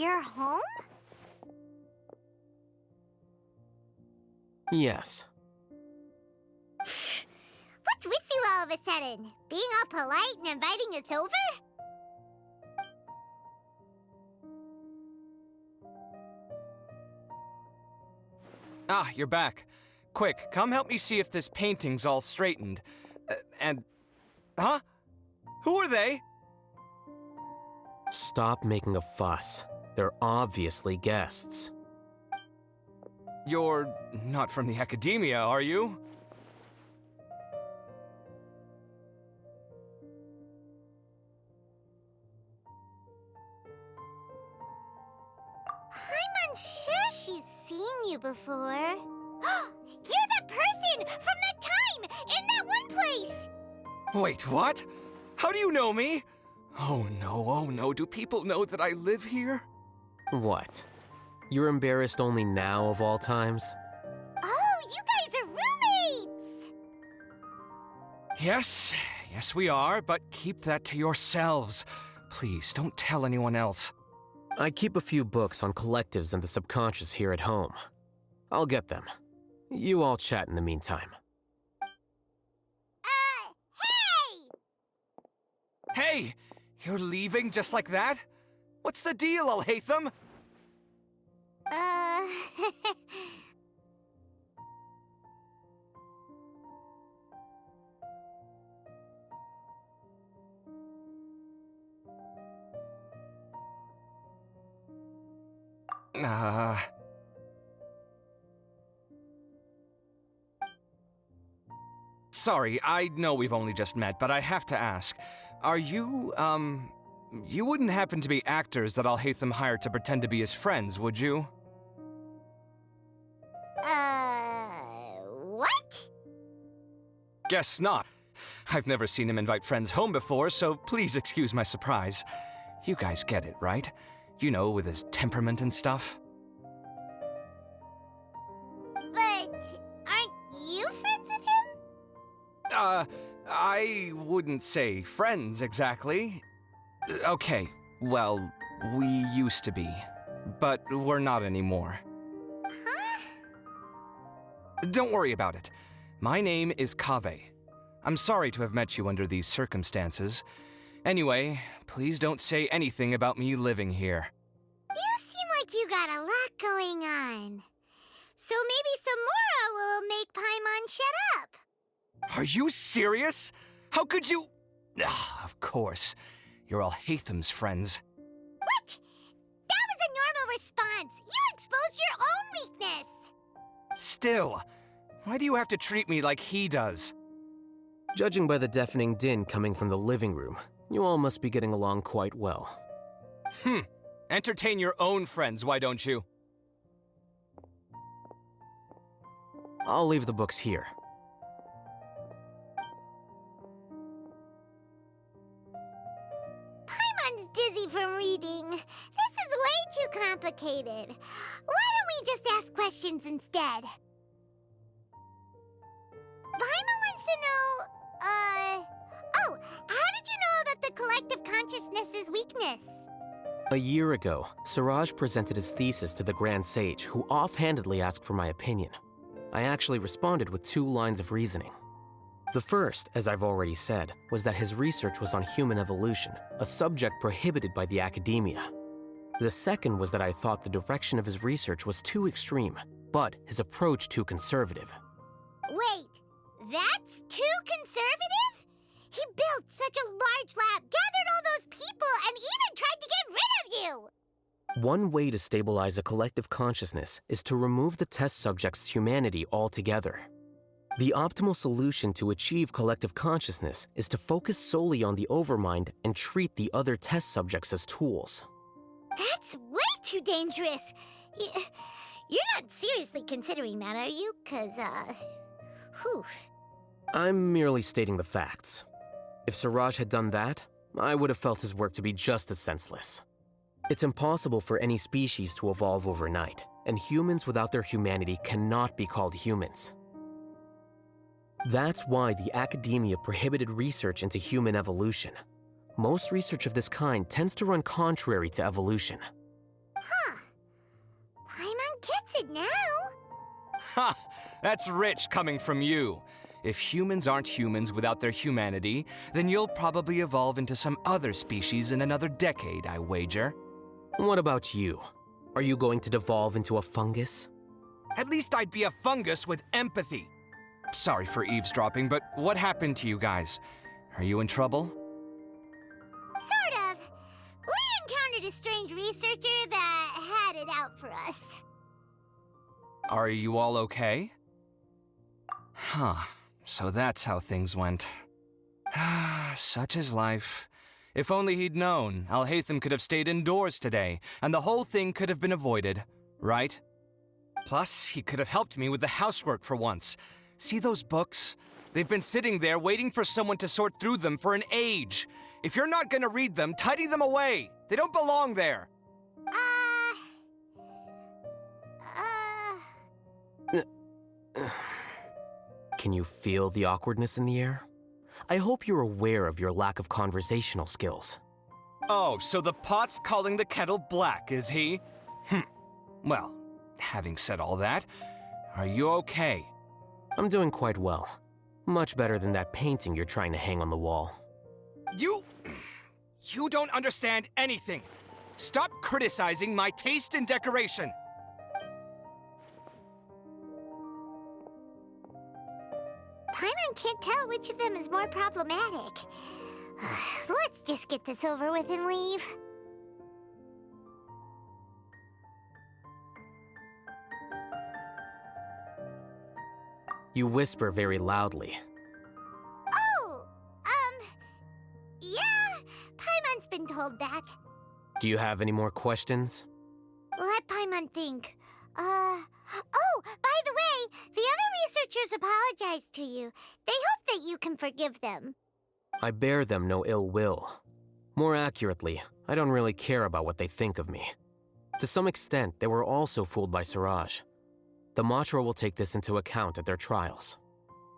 You're home? Yes. What's with you all of a sudden? Being all polite and inviting us over? Ah, you're back. Quick, come help me see if this painting's all straightened. Huh? Who are they? Stop making a fuss. They're obviously guests. You're not from the academia, are you? I'm unsure she's seen you before. You're that person from that time in that one place! Wait, what? How do you know me? Oh no, do people know that I live here? What? You're embarrassed only now of all times? Oh, you guys are roommates! Yes we are, but keep that to yourselves. Please, don't tell anyone else. I keep a few books on collectives and the subconscious here at home. I'll get them. You all chat in the meantime. Hey! Hey! You're leaving just like that? What's the deal, Alhaitham? Sorry, I know we've only just met, but I have to ask. Are you, you wouldn't happen to be actors that Alhaitham hired to pretend to be his friends, would you? What? Guess not. I've never seen him invite friends home before, so please excuse my surprise. You guys get it, right? You know, with his temperament and stuff. But aren't you friends with him? I wouldn't say friends exactly. Okay, well, we used to be, but we're not anymore. Huh? Don't worry about it. My name is KAVEH. I'm sorry to have met you under these circumstances. Anyway, please don't say anything about me living here. You seem like you got a lot going on. So maybe Samora will make Paimon shut up. Are you serious? How could you? Of course. You're Alhaitham's friends. What? That was a normal response. You exposed your own weakness. Still, why do you have to treat me like he does? Judging by the deafening din coming from the living room, you all must be getting along quite well. Entertain your own friends, why don't you? I'll leave the books here. Paimon's dizzy from reading. This is way too complicated. Why don't we just ask questions instead? Paimon wants to know, oh, how did you know about the collective consciousness's weakness? A year ago, Siraj presented his thesis to the Grand Sage, who offhandedly asked for my opinion. I actually responded with 2 lines of reasoning. The first, as I've already said, was that his research was on human evolution, a subject prohibited by the academia. The second was that I thought the direction of his research was too extreme, but his approach too conservative. Wait, that's too conservative? He built such a large lab, gathered all those people, and even tried to get rid of you! One way to stabilize a collective consciousness is to remove the test subject's humanity altogether. The optimal solution to achieve collective consciousness is to focus solely on the overmind and treat the other test subjects as tools. That's way too dangerous! You're not seriously considering that, are you? 'Cause, whew. I'm merely stating the facts. If Siraj had done that, I would have felt his work to be just as senseless. It's impossible for any species to evolve overnight, and humans without their humanity cannot be called humans. That's why the academia prohibited research into human evolution. Most research of this kind tends to run contrary to evolution. good now. Ha! That's rich coming from you. If humans aren't humans without their humanity, then you'll probably evolve into some other species in another decade, I wager. What about you? Are you going to devolve into a fungus? At least I'd be a fungus with empathy. Sorry for eavesdropping, but what happened to you guys? Are you in trouble? Sort of. We encountered a strange researcher that had it out for us. Are you all okay? Huh. So that's how things went. Such is life. If only he'd known, Alhaitham could have stayed indoors today, and the whole thing could have been avoided, right? Plus, he could have helped me with the housework for once. See those books? They've been sitting there waiting for someone to sort through them for an age. If you're not gonna read them, tidy them away. They don't belong there. Can you feel the awkwardness in the air? I hope you're aware of your lack of conversational skills. Oh, so the pot's calling the kettle black, is he? Well, having said all that, are you okay? I'm doing quite well. Much better than that painting you're trying to hang on the wall. You don't understand anything. Stop criticizing my taste in decoration. Paimon can't tell which of them is more problematic. Let's just get this over with and leave. You whisper very loudly. Oh, yeah, Paimon's been told that. Do you have any more questions? Let Paimon think. Oh, by the way, the other researchers apologized to you. They hope that you can forgive them. I bear them no ill will. More accurately, I don't really care about what they think of me. To some extent, they were also fooled by Siraj. The Matra will take this into account at their trials.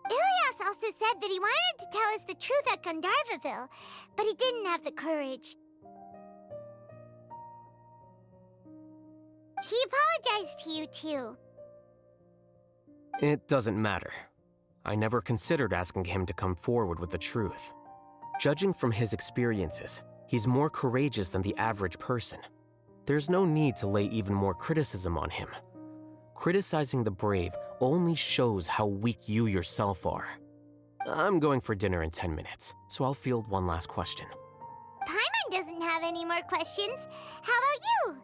Ilias also said that he wanted to tell us the truth at Gandharvaville, but he didn't have the courage. He apologized to you, too. It doesn't matter. I never considered asking him to come forward with the truth. Judging from his experiences, he's more courageous than the average person. There's no need to lay even more criticism on him. Criticizing the brave only shows how weak you yourself are. I'm going for dinner in 10 minutes, so I'll field one last question. Paimon doesn't have any more questions. How about you?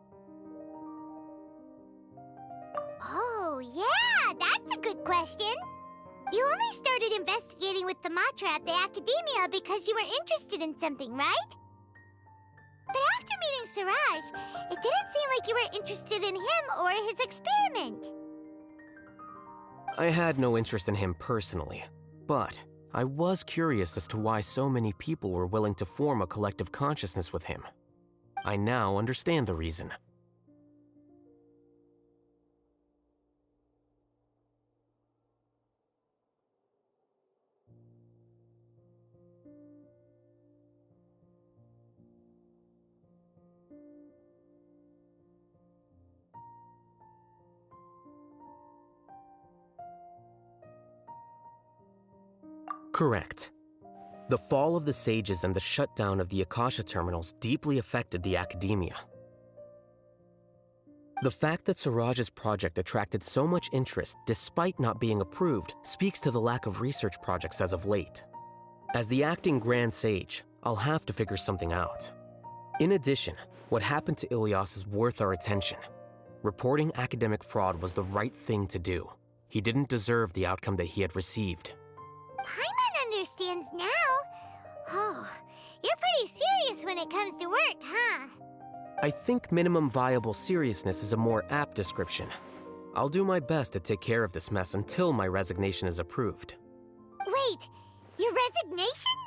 Oh, yeah, that's a good question. You only started investigating with the Matra at the Academia because you were interested in something, right? But after meeting Siraj, it didn't seem like you were interested in him or his experiment. I had no interest in him personally, but I was curious as to why so many people were willing to form a collective consciousness with him. I now understand the reason. Correct. The fall of the Sages and the shutdown of the Akasha terminals deeply affected the Academia. The fact that Siraj's project attracted so much interest despite not being approved speaks to the lack of research projects as of late. As the acting Grand Sage, I'll have to figure something out. In addition, what happened to Ilias is worth our attention. Reporting academic fraud was the right thing to do. He didn't deserve the outcome that he had received. Paimon understands now. Oh, you're pretty serious when it comes to work, huh? I think minimum viable seriousness is a more apt description. I'll do my best to take care of this mess until my resignation is approved. Wait, your resignation?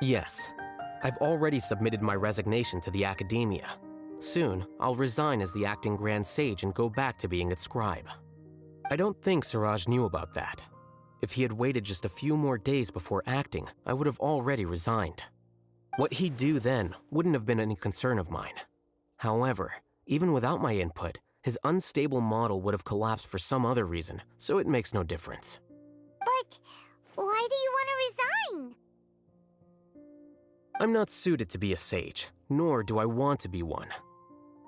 Yes. I've already submitted my resignation to the Academia. Soon, I'll resign as the acting Grand Sage and go back to being its scribe. I don't think Siraj knew about that. If he had waited just a few more days before acting, I would have already resigned. What he'd do then wouldn't have been any concern of mine. However, even without my input, His unstable model would have collapsed for some other reason, so it makes no difference. But why do you want to resign? I'm not suited to be a sage, nor do I want to be one.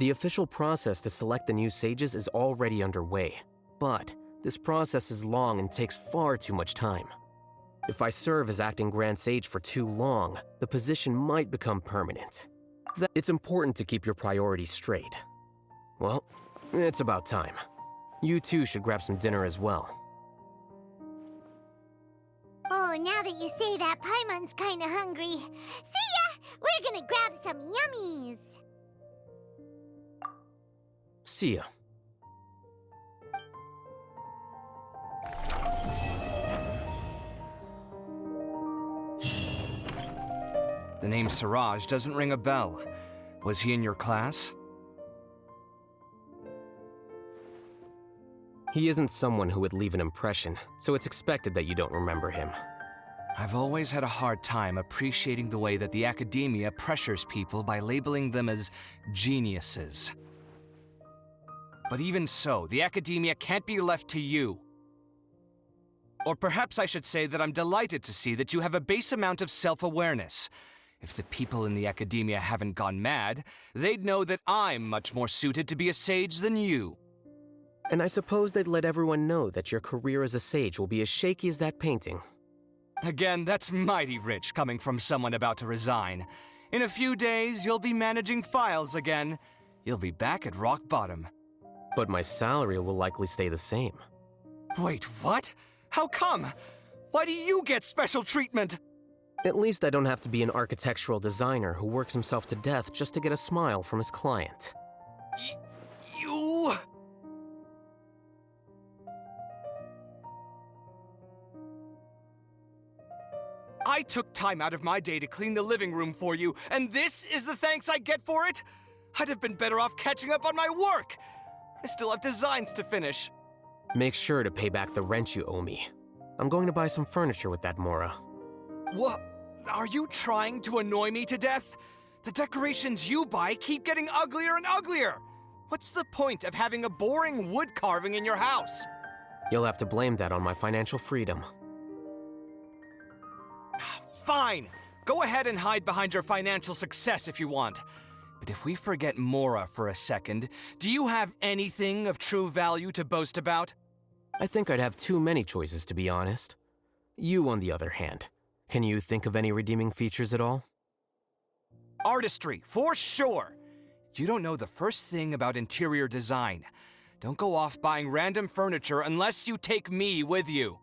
The official process to select the new sages is already underway, but this process is long and takes far too much time. If I serve as acting Grand Sage for too long, the position might become permanent. It's important to keep your priorities straight. Well, it's about time. You too should grab some dinner as well. Oh, now that you say that, Paimon's kinda hungry. See ya! We're gonna grab some yummies! See ya. The name Siraj doesn't ring a bell. Was he in your class? He isn't someone who would leave an impression, so it's expected that you don't remember him. I've always had a hard time appreciating the way that the academia pressures people by labeling them as geniuses. But even so, the academia can't be left to you. Or perhaps I should say that I'm delighted to see that you have a base amount of self-awareness. If the people in the academia haven't gone mad, they'd know that I'm much more suited to be a sage than you. And I suppose they'd let everyone know that your career as a sage will be as shaky as that painting. Again, that's mighty rich coming from someone about to resign. In a few days, you'll be managing files again. You'll be back at rock bottom. But my salary will likely stay the same. Wait, what? How come? Why do you get special treatment? At least I don't have to be an architectural designer who works himself to death just to get a smile from his client. You... I took time out of my day to clean the living room for you, and this is the thanks I get for it? I'd have been better off catching up on my work. I still have designs to finish. Make sure to pay back the rent you owe me. I'm going to buy some furniture with that Mora. What? Are you trying to annoy me to death? The decorations you buy keep getting uglier and uglier. What's the point of having a boring wood carving in your house? You'll have to blame that on my financial freedom. Fine. Go ahead and hide behind your financial success if you want. But if we forget Mora for a second, do you have anything of true value to boast about? I think I'd have too many choices, to be honest. You, on the other hand, can you think of any redeeming features at all? Artistry, for sure. You don't know the first thing about interior design. Don't go off buying random furniture unless you take me with you.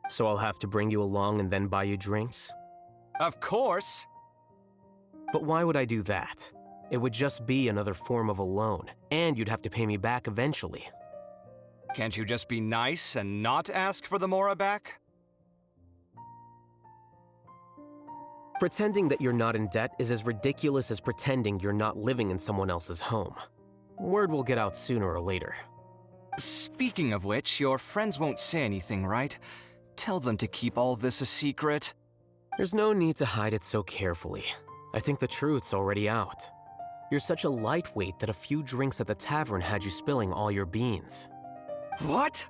So I'll have to bring you along and then buy you drinks? Of course. But why would I do that? It would just be another form of a loan, and you'd have to pay me back eventually. Can't you just be nice and not ask for the Mora back? Pretending that you're not in debt is as ridiculous as pretending you're not living in someone else's home. Word will get out sooner or later. Speaking of which, your friends won't say anything, right? Tell them to keep all this a secret. There's no need to hide it so carefully. I think the truth's already out. You're such a lightweight that a few drinks at the tavern had you spilling all your beans. What?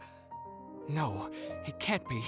No, it can't be.